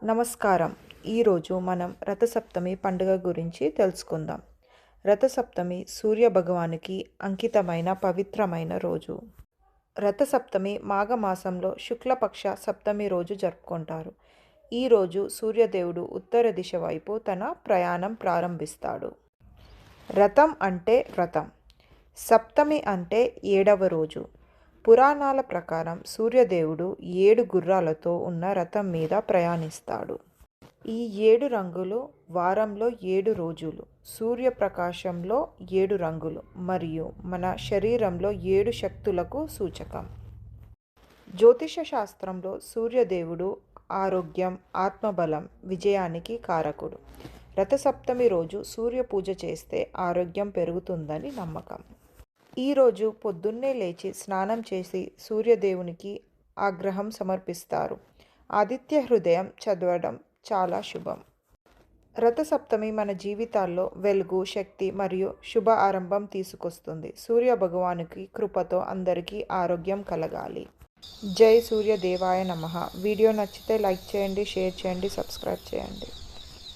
నమస్కారం. ఈరోజు మనం రథసప్తమి పండుగ గురించి తెలుసుకుందాం. రథసప్తమి సూర్య భగవానుకి అంకితమైన పవిత్రమైన రోజు. రథసప్తమి మాఘమాసంలో శుక్లపక్ష సప్తమి రోజు జరుపుకుంటారు. ఈ రోజు సూర్యదేవుడు ఉత్తర దిశ వైపు తన ప్రయాణం ప్రారంభిస్తాడు. రథం అంటే వ్రతం. సప్తమి అంటే 7వ రోజు. పురాణాల ప్రకారం సూర్యదేవుడు 7 గుర్రాలతో ఉన్న రథం మీద ప్రయాణిస్తాడు. ఈ 7 రంగులు వారంలో 7 రోజులు, సూర్యప్రకాశంలో 7 రంగులు మరియు మన శరీరంలో 7 శక్తులకు సూచకం. జ్యోతిష శాస్త్రంలో సూర్యదేవుడు ఆరోగ్యం, ఆత్మబలం, విజయానికి కారకుడు. రథసప్తమి రోజు సూర్య పూజ చేస్తే ఆరోగ్యం పెరుగుతుందని నమ్మకం. ఈరోజు పొద్దున్నే లేచి స్నానం చేసి సూర్యదేవునికి ఆగ్రహం సమర్పిస్తారు. ఆదిత్య హృదయం చదవడం చాలా శుభం. రథసప్తమి మన జీవితాల్లో వెలుగు, శక్తి మరియు శుభ ఆరంభం తీసుకొస్తుంది. సూర్య భగవానుకి కృపతో అందరికీ ఆరోగ్యం కలగాలి. జై సూర్యదేవాయ నమః. వీడియో నచ్చితే లైక్ చేయండి, షేర్ చేయండి, సబ్స్క్రైబ్ చేయండి.